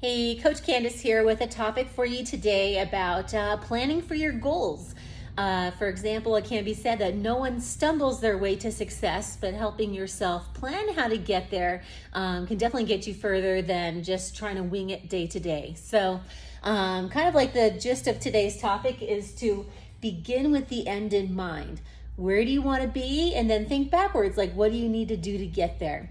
Hey, Coach Candace here with a topic for you today about planning for your goals. For example, it can be said that no one stumbles their way to success, but helping yourself plan how to get there can definitely get you further than just trying to wing it day to day. So, kind of like the gist of today's topic is to begin with the end in mind. Where do you want to be? And then think backwards, like what do you need to do to get there?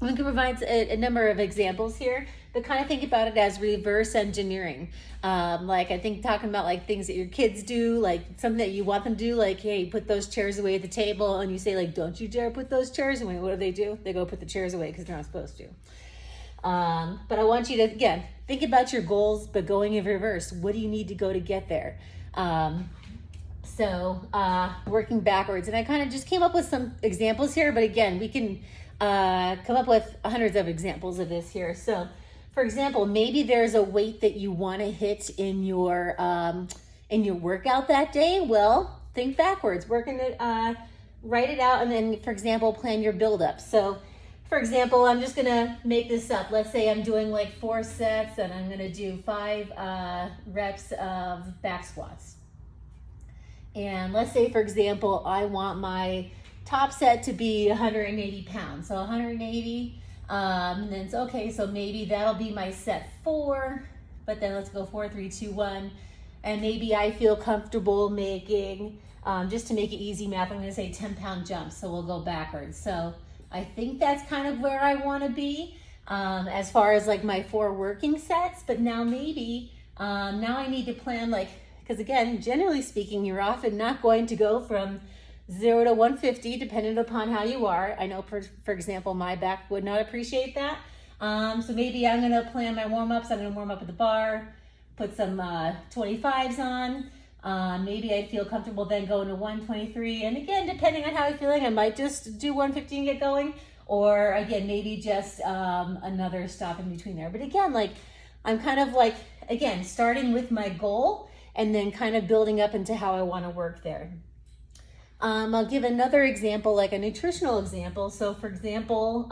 We can provide a number of examples here, but kind of think about it as reverse engineering. Like I think talking about like things that your kids do, like something that you want them to do, like, hey, put those chairs away at the table, and you say like, don't you dare put those chairs away. What do? They go put the chairs away because they're not supposed to. But I want you to, again, think about your goals, but going in reverse. What do you need to go to get there? Working backwards. And I kind of just came up with some examples here, but again, we can come up with hundreds of examples of this here. So, for example, maybe there's a weight that you want to hit in your workout that day. Well, think backwards. Write it out, and then, for example, plan your build-up. So, for example, I'm just gonna make this up. Let's say I'm doing like 4 sets, and I'm gonna do 5 reps of back squats. And let's say, for example, I want my top set to be 180 pounds. So 180, and then it's okay, so maybe that'll be my set 4, but then let's go 4, 3, 2, 1. And maybe I feel comfortable making, just to make it easy math, I'm gonna say 10-pound jumps, so we'll go backwards. So I think that's kind of where I wanna be as far as like my 4 working sets, but now maybe, now I need to plan like, because again, generally speaking, you're often not going to go from 0 to 150, depending upon how you are. I know, for example, my back would not appreciate that. So maybe I'm gonna plan my warm-ups. I'm gonna warm up at the bar, put some 25s on. Maybe I feel comfortable then going to 123. And again, depending on how I'm feeling, I might just do 150 and get going. Or again, maybe just another stop in between there. But again, like I'm kind of like, again, starting with my goal and then kind of building up into how I wanna work there. I'll give another example, like a nutritional example. So for example,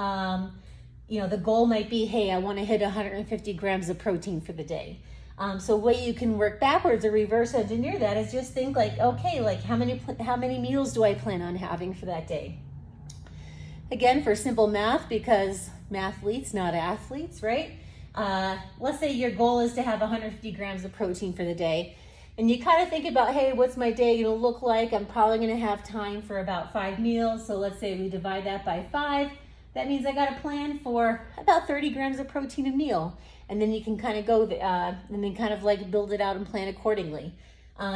the goal might be, hey, I want to hit 150 grams of protein for the day. So way you can work backwards or reverse engineer that is just think like, okay, like how many meals do I plan on having for that day? Again, for simple math, because mathletes, not athletes, right? Let's say your goal is to have 150 grams of protein for the day. And you kind of think about, hey, what's my day gonna look like? I'm probably gonna have time for about 5 meals. So let's say we divide that by 5. That means I gotta plan for about 30 grams of protein a meal. And then you can kind of go, and then kind of like build it out and plan accordingly.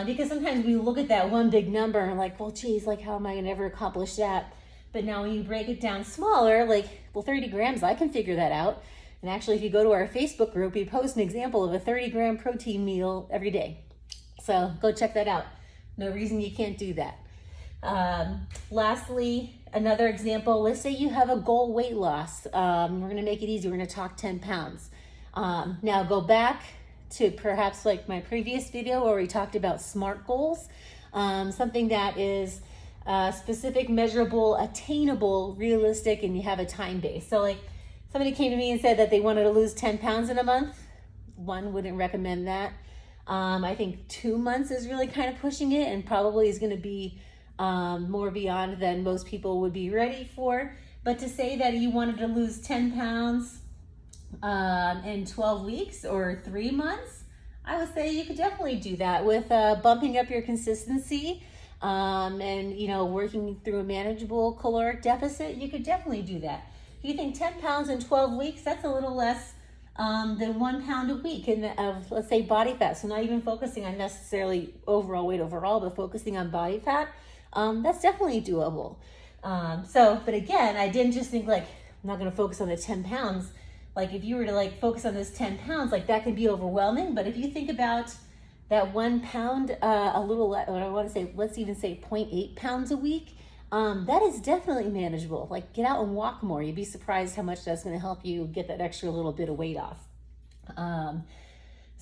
Because sometimes we look at that one big number and like, well, geez, like how am I gonna ever accomplish that? But now when you break it down smaller, like, well, 30 grams, I can figure that out. And actually, if you go to our Facebook group, we post an example of a 30-gram protein meal every day. So go check that out. No reason you can't do that. Lastly, another example, let's say you have a goal weight loss. We're gonna make it easy. We're gonna talk 10 pounds. Now go back to perhaps like my previous video where we talked about SMART goals. Something that is specific, measurable, attainable, realistic, and you have a time base. So like somebody came to me and said that they wanted to lose 10 pounds in a month. One, wouldn't recommend that. I think 2 months is really kind of pushing it and probably is going to be more beyond than most people would be ready for. But to say that you wanted to lose 10 pounds in 12 weeks or 3 months, I would say you could definitely do that with bumping up your consistency and, working through a manageable caloric deficit. You could definitely do that. If you think 10 pounds in 12 weeks, that's a little less than 1 pound a week of, let's say, body fat. So not even focusing on necessarily overall weight overall, but focusing on body fat. That's definitely doable. But again, I didn't just think like, I'm not going to focus on the 10 pounds. Like if you were to like focus on this 10 pounds, like that can be overwhelming. But if you think about that 1 pound, I want to say, let's even say 0.8 pounds a week, that is definitely manageable. Like get out and walk more. You'd be surprised how much that's going to help you get that extra little bit of weight off.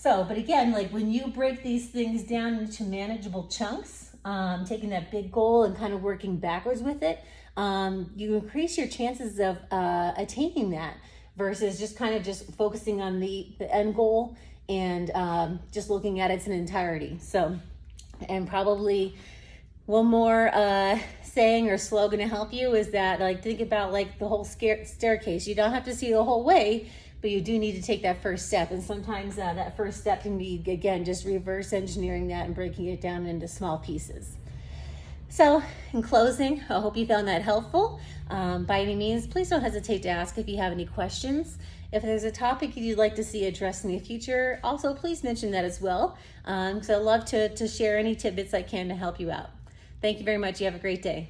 But again, like when you break these things down into manageable chunks, taking that big goal and kind of working backwards with it, you increase your chances of attaining that versus just kind of just focusing on the end goal and just looking at it in entirety. So, and probably one more saying or slogan to help you is that, like, think about like the whole staircase. You don't have to see the whole way, but you do need to take that first step. And sometimes that first step can be, again, just reverse engineering that and breaking it down into small pieces. So in closing, I hope you found that helpful. By any means, please don't hesitate to ask if you have any questions. If there's a topic you'd like to see addressed in the future, also please mention that as well. So I'd love to share any tidbits I can to help you out. Thank you very much. You have a great day.